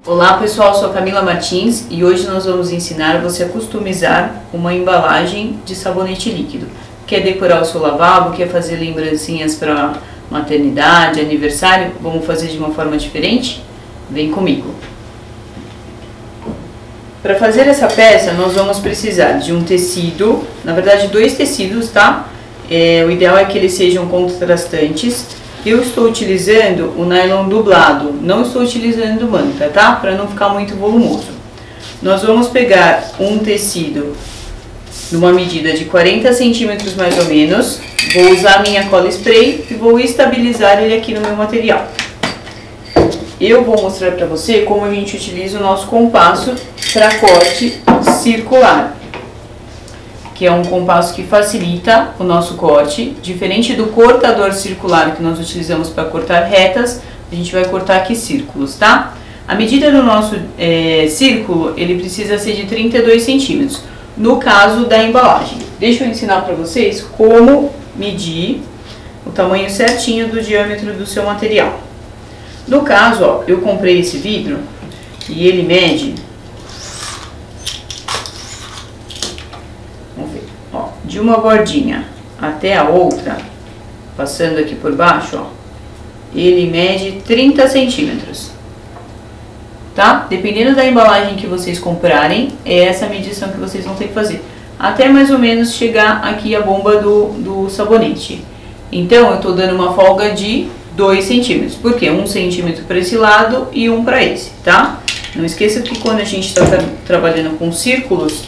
Olá pessoal, sou a Camila Martins e hoje nós vamos ensinar você a customizar uma embalagem de sabonete líquido. Quer decorar o seu lavabo, quer fazer lembrancinhas para maternidade, aniversário? Vamos fazer de uma forma diferente? Vem comigo! Para fazer essa peça nós vamos precisar de um tecido, na verdade dois tecidos, tá? O ideal é que eles sejam contrastantes. Eu estou utilizando o nylon dublado, não estou utilizando manta, tá? Para não ficar muito volumoso. Nós vamos pegar um tecido numa medida de 40 centímetros mais ou menos. Vou usar a minha cola spray e vou estabilizar ele aqui no meu material. Eu vou mostrar para você como a gente utiliza o nosso compasso para corte circular, que é um compasso que facilita o nosso corte. Diferente do cortador circular que nós utilizamos para cortar retas, a gente vai cortar aqui círculos, tá? A medida do nosso círculo, ele precisa ser de 32 centímetros, no caso da embalagem. Deixa eu ensinar para vocês como medir o tamanho certinho do diâmetro do seu material. No caso, ó, eu comprei esse vidro e ele mede... de uma bordinha até a outra, passando aqui por baixo, ó, ele mede 30 centímetros, tá? Dependendo da embalagem que vocês comprarem, é essa medição que vocês vão ter que fazer, até mais ou menos chegar aqui a bomba do sabonete. Então, eu tô dando uma folga de 2 centímetros, porque 1 centímetro para esse lado e 1 para esse, tá? Não esqueça que quando a gente está trabalhando com círculos,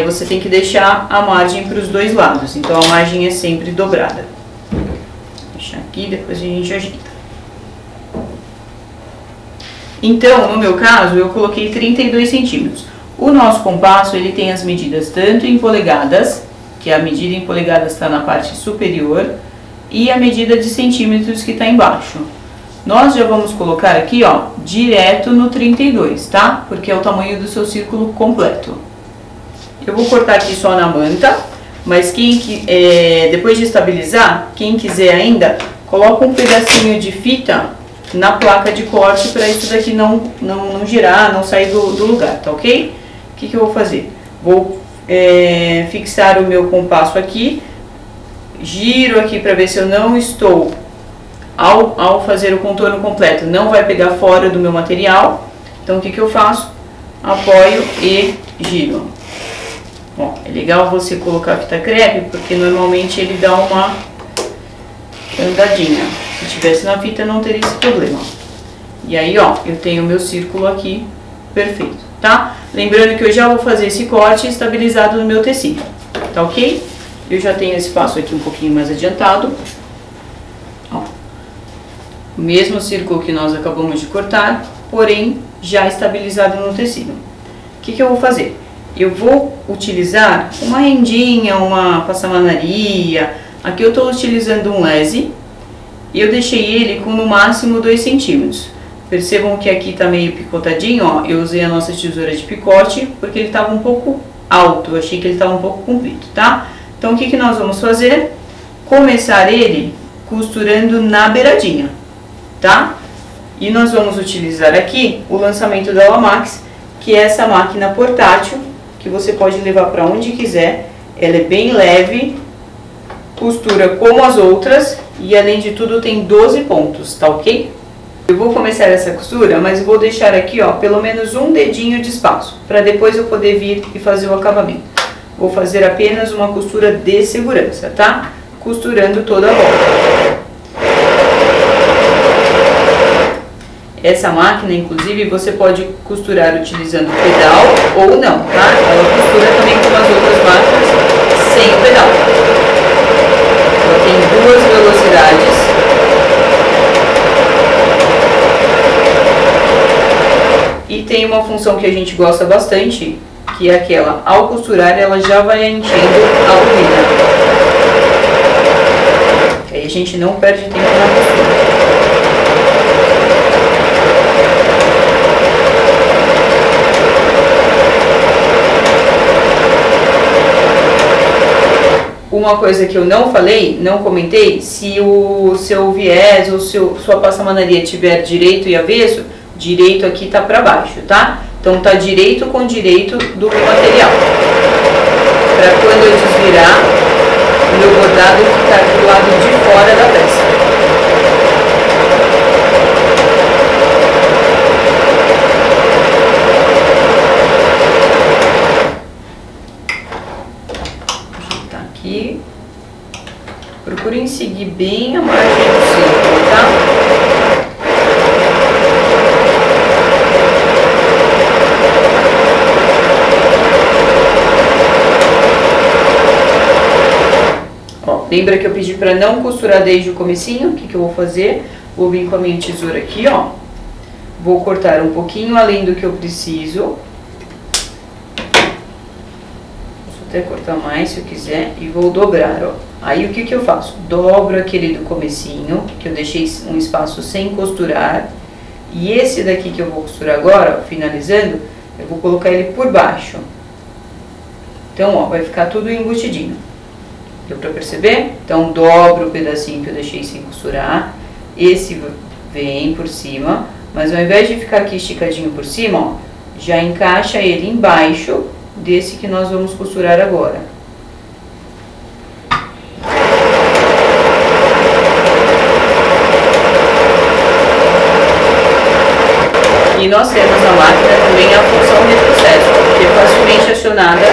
você tem que deixar a margem para os dois lados, então a margem é sempre dobrada. Vou deixar aqui, depois a gente ajeita. Então, no meu caso, eu coloquei 32 centímetros. O nosso compasso, ele tem as medidas tanto em polegadas, que a medida em polegadas está na parte superior, e a medida de centímetros que está embaixo. Nós já vamos colocar aqui, ó, direto no 32, tá? Porque é o tamanho do seu círculo completo. Eu vou cortar aqui só na manta, mas depois de estabilizar, quem quiser ainda, coloca um pedacinho de fita na placa de corte para isso daqui não girar, não sair do lugar, tá ok? O que eu vou fazer? Vou fixar o meu compasso aqui, giro aqui para ver se eu não estou, ao fazer o contorno completo, não vai pegar fora do meu material. Então o que eu faço? Apoio e giro. Bom, é legal você colocar fita crepe, porque normalmente ele dá uma andadinha. Se tivesse na fita não teria esse problema. E aí, ó, eu tenho o meu círculo aqui perfeito, tá? Lembrando que eu já vou fazer esse corte estabilizado no meu tecido, tá ok? Eu já tenho esse passo aqui um pouquinho mais adiantado. Ó, o mesmo círculo que nós acabamos de cortar, porém já estabilizado no tecido. O que eu vou fazer? Eu vou utilizar uma rendinha, uma passamanaria. Aqui eu estou utilizando um lese. E eu deixei ele com no máximo 2 centímetros. Percebam que aqui está meio picotadinho, ó. Eu usei a nossa tesoura de picote porque ele estava um pouco alto. Eu achei que ele estava um pouco comprido, tá? Então o que nós vamos fazer? Começar ele costurando na beiradinha, tá? E nós vamos utilizar aqui o lançamento da Lamax, que é essa máquina portátil, que você pode levar para onde quiser. Ela é bem leve, costura como as outras e além de tudo tem 12 pontos, tá ok? Eu vou começar essa costura, mas vou deixar aqui, ó, pelo menos um dedinho de espaço, para depois eu poder vir e fazer o acabamento. Vou fazer apenas uma costura de segurança, tá? Costurando toda a volta. Essa máquina, inclusive, você pode costurar utilizando pedal ou não, tá? Ela costura também como as outras máquinas, sem o pedal. Ela tem 2 velocidades. E tem uma função que a gente gosta bastante, que é aquela, ao costurar, ela já vai enchendo a agulha. Aí a gente não perde tempo na costura. Uma coisa que eu não falei, não comentei, se o seu viés ou sua passamanaria tiver direito e avesso, direito aqui tá para baixo, tá? Então tá direito com direito do material. Para quando eu desvirar, o meu bordado ficar do lado de fora da peça. Aqui, procurem seguir bem a margem do círculo, tá? Ó, lembra que eu pedi para não costurar desde o comecinho? O que que eu vou fazer? Vou vir com a minha tesoura aqui, ó. Vou cortar um pouquinho além do que eu preciso. Até cortar mais se eu quiser e vou dobrar, ó. Aí o que que eu faço? Dobro aquele do comecinho, que eu deixei um espaço sem costurar, e esse daqui que eu vou costurar agora, ó, finalizando, eu vou colocar ele por baixo. Então, ó, vai ficar tudo embutidinho. Deu pra perceber? Então, dobro o pedacinho que eu deixei sem costurar, esse vem por cima, mas ao invés de ficar aqui esticadinho por cima, ó, já encaixa ele embaixo desse que nós vamos costurar agora. E nós temos na máquina também a função retrocesso, que é facilmente acionada.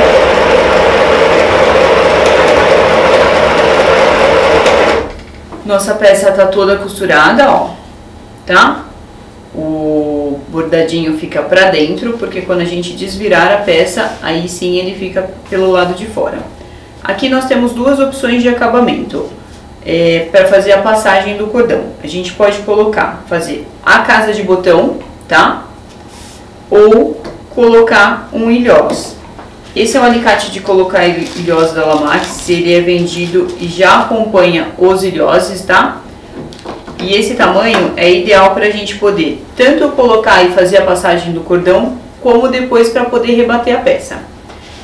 Nossa peça tá toda costurada, ó, tá? O bordadinho fica pra dentro, porque quando a gente desvirar a peça, aí sim ele fica pelo lado de fora. Aqui nós temos duas opções de acabamento para fazer a passagem do cordão. A gente pode fazer a casa de botão, tá? Ou colocar um ilhós. Esse é o alicate de colocar ilhós da Lamax, ele é vendido e já acompanha os ilhoses, tá? E esse tamanho é ideal para a gente poder tanto colocar e fazer a passagem do cordão, como depois para poder rebater a peça.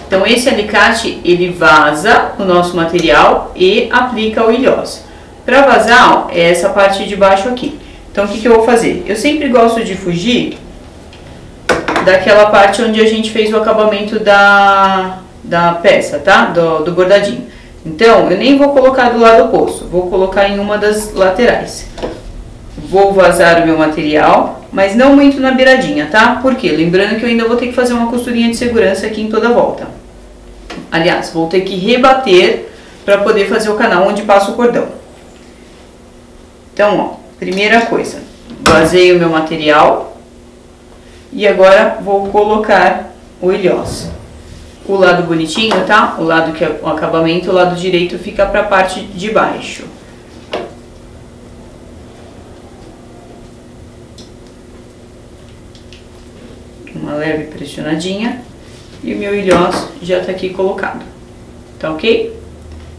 Então esse alicate, ele vaza o nosso material e aplica o ilhós. Para vazar, ó, é essa parte de baixo aqui. Então o que que eu vou fazer? Eu sempre gosto de fugir daquela parte onde a gente fez o acabamento da peça, tá? Do bordadinho. Então, eu nem vou colocar do lado oposto, vou colocar em uma das laterais. Vou vazar o meu material, mas não muito na beiradinha, tá? Por quê? Lembrando que eu ainda vou ter que fazer uma costurinha de segurança aqui em toda a volta. Aliás, vou ter que rebater para poder fazer o canal onde passa o cordão. Então, ó, primeira coisa, vazei o meu material e agora vou colocar o ilhós. O lado bonitinho, tá? O lado que é o acabamento, o lado direito fica para a parte de baixo. Uma leve pressionadinha e o meu ilhós já tá aqui colocado. Tá ok?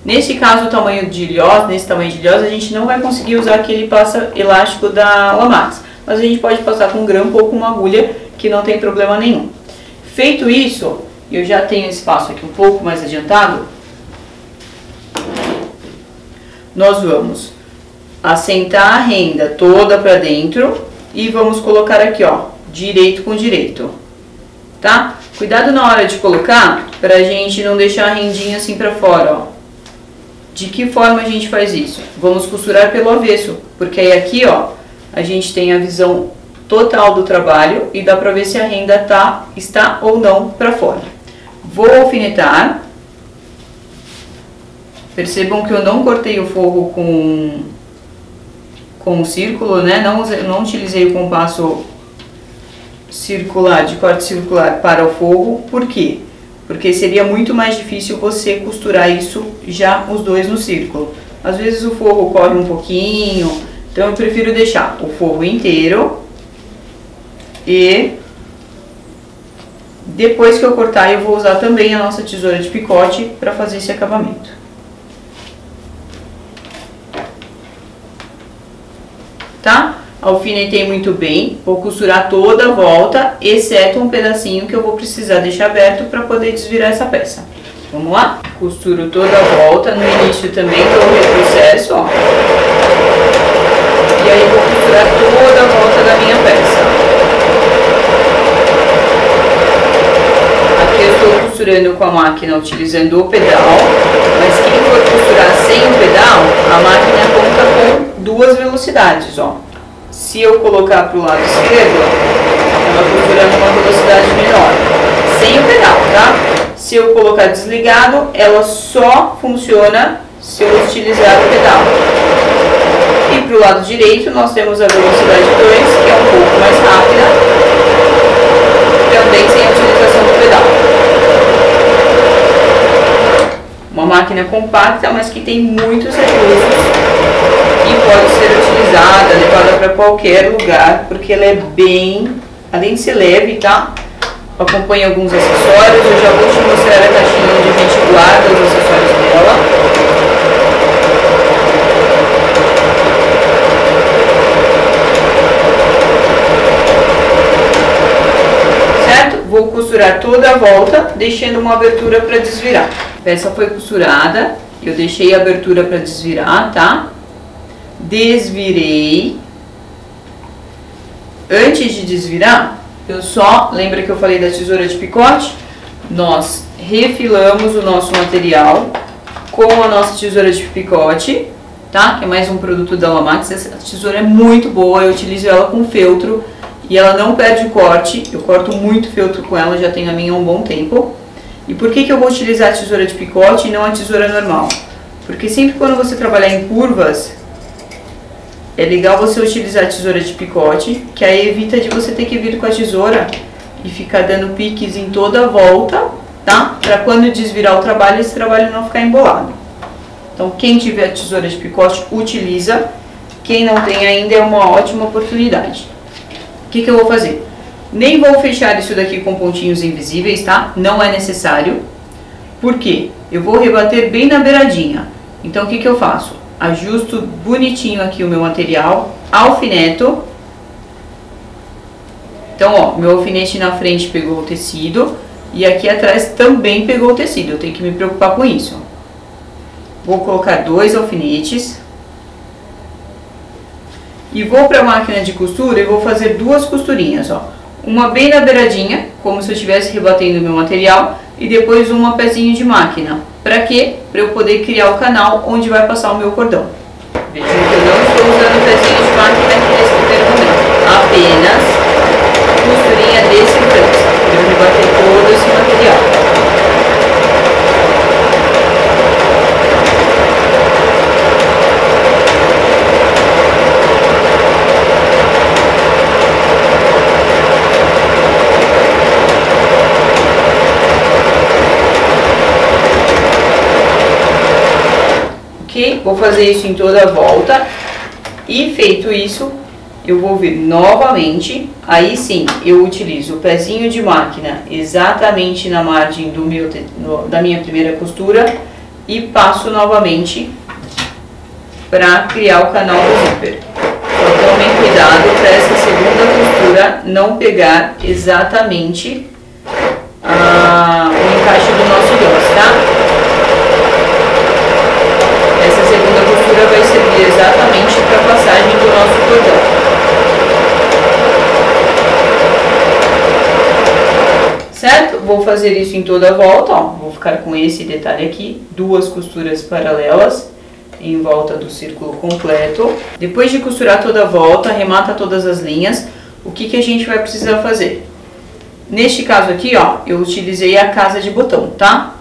Nesse caso, o tamanho de ilhós, nesse tamanho de ilhós, a gente não vai conseguir usar aquele passa elástico da Lamax, mas a gente pode passar com um grampo ou com uma agulha, que não tem problema nenhum. Feito isso, eu já tenho espaço aqui um pouco mais adiantado. Nós vamos assentar a renda toda para dentro e vamos colocar aqui, ó, direito com direito, tá? Cuidado na hora de colocar, pra gente não deixar a rendinha assim pra fora, ó. De que forma a gente faz isso? Vamos costurar pelo avesso, porque aí aqui, ó, a gente tem a visão total do trabalho e dá pra ver se a renda está ou não pra fora. Vou alfinetar. Percebam que eu não cortei o forro com o círculo, né? Não utilizei o compasso circular, de corte circular para o forro. Por quê? Porque seria muito mais difícil você costurar isso já os dois no círculo. Às vezes o forro corre um pouquinho, então eu prefiro deixar o forro inteiro e depois que eu cortar eu vou usar também a nossa tesoura de picote para fazer esse acabamento. Tá? Alfinetei muito bem, vou costurar toda a volta, exceto um pedacinho que eu vou precisar deixar aberto para poder desvirar essa peça. Vamos lá? Costuro toda a volta, no início também dou o retrocesso, ó. E aí vou costurar toda a volta da minha peça. costurando com a máquina utilizando o pedal, mas quem for costurar sem o pedal, a máquina conta com duas velocidades, ó. Se eu colocar para o lado esquerdo, ela costura numa velocidade menor, sem o pedal, tá? Se eu colocar desligado, ela só funciona se eu utilizar o pedal. E para o lado direito, nós temos a velocidade 2, que é um pouco mais rápida, também sem a utilização do pedal. Uma máquina compacta, mas que tem muitos recursos e pode ser utilizada, levada para qualquer lugar, porque ela é bem, além de ser leve, tá? Acompanha alguns acessórios, eu já vou te mostrar a caixinha onde a gente guarda os acessórios dela. Vou costurar toda a volta, deixando uma abertura para desvirar. A peça foi costurada, eu deixei a abertura para desvirar, tá? Desvirei. Antes de desvirar, lembra que eu falei da tesoura de picote? Nós refilamos o nosso material com a nossa tesoura de picote, tá? Que é mais um produto da Lamax. Essa tesoura é muito boa, eu utilizo ela com feltro. E ela não perde corte, eu corto muito feltro com ela, já tenho a minha há um bom tempo. E por que eu vou utilizar a tesoura de picote e não a tesoura normal? Porque sempre quando você trabalhar em curvas, é legal você utilizar a tesoura de picote, que aí evita de você ter que vir com a tesoura e ficar dando piques em toda a volta, tá? Pra quando desvirar o trabalho, esse trabalho não ficar embolado. Então quem tiver a tesoura de picote, utiliza. Quem não tem ainda, é uma ótima oportunidade. O que eu vou fazer? Nem vou fechar isso daqui com pontinhos invisíveis, tá? Não é necessário. Por quê? Eu vou rebater bem na beiradinha. Então, o que eu faço? Ajusto bonitinho aqui o meu material, alfineto. Então, ó, meu alfinete na frente pegou o tecido e aqui atrás também pegou o tecido. Eu tenho que me preocupar com isso. Vou colocar 2 alfinetes. E vou para a máquina de costura e vou fazer 2 costurinhas, ó. Uma bem na beiradinha, como se eu estivesse rebatendo o meu material, e depois uma pezinho de máquina. Para quê? Para eu poder criar o canal onde vai passar o meu cordão. Vejam que eu não estou usando pezinho de máquina aqui nesse primeiro momento. Apenas costurinha de segurança, para eu rebater todo esse material. Vou fazer isso em toda a volta e feito isso, eu vou vir novamente, aí sim eu utilizo o pezinho de máquina exatamente na margem da minha primeira costura e passo novamente para criar o canal do zíper. Então tomem cuidado para essa segunda costura não pegar exatamente o encaixe do nosso Yoss, tá? Essa segunda costura vai servir exatamente para a passagem do nosso cordão. Certo? Vou fazer isso em toda a volta, ó. Vou ficar com esse detalhe aqui, 2 costuras paralelas em volta do círculo completo. Depois de costurar toda a volta, arremata todas as linhas, o que a gente vai precisar fazer? Neste caso aqui, ó, eu utilizei a casa de botão, tá?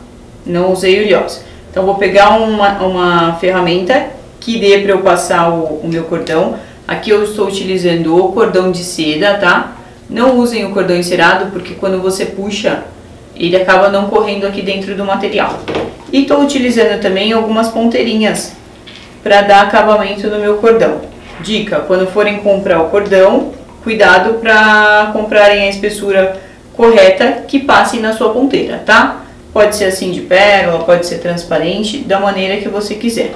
Não usei o Yoss. Então, vou pegar uma ferramenta que dê para eu passar o meu cordão. Aqui eu estou utilizando o cordão de seda, tá? Não usem o cordão encerado, porque quando você puxa, ele acaba não correndo aqui dentro do material. E estou utilizando também algumas ponteirinhas para dar acabamento no meu cordão. Dica, quando forem comprar o cordão, cuidado para comprarem a espessura correta que passe na sua ponteira, tá? Pode ser assim de pérola, pode ser transparente, da maneira que você quiser.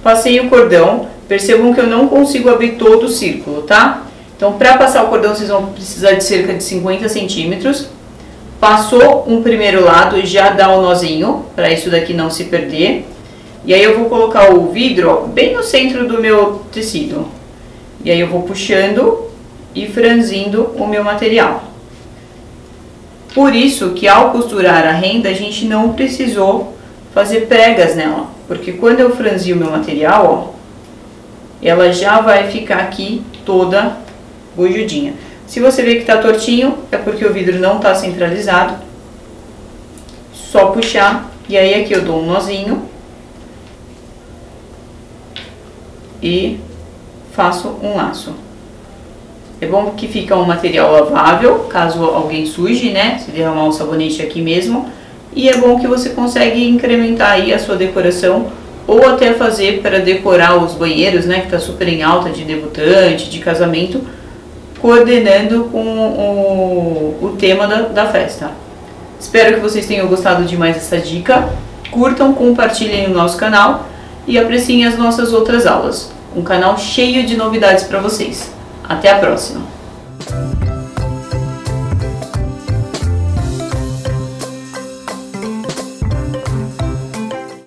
Passei o cordão, percebam que eu não consigo abrir todo o círculo, tá? Então, para passar o cordão, vocês vão precisar de cerca de 50 centímetros. Passou um primeiro lado, já dá o nozinho, para isso daqui não se perder. E aí eu vou colocar o vidro, ó, bem no centro do meu tecido. E aí eu vou puxando e franzindo o meu material. Por isso que ao costurar a renda, a gente não precisou fazer pregas nela, porque quando eu franzir o meu material, ó, ela já vai ficar aqui toda bujudinha. Se você vê que tá tortinho, é porque o vidro não tá centralizado. Só puxar, e aí aqui eu dou um nozinho e faço um laço. É bom que fica um material lavável, caso alguém suje, né? Se derramar o sabonete aqui mesmo. E é bom que você consegue incrementar aí a sua decoração, ou até fazer para decorar os banheiros, né? Que tá super em alta, de debutante, de casamento, coordenando com o tema da festa. Espero que vocês tenham gostado de mais essa dica. Curtam, compartilhem o nosso canal e apreciem as nossas outras aulas. Um canal cheio de novidades para vocês. Até a próxima!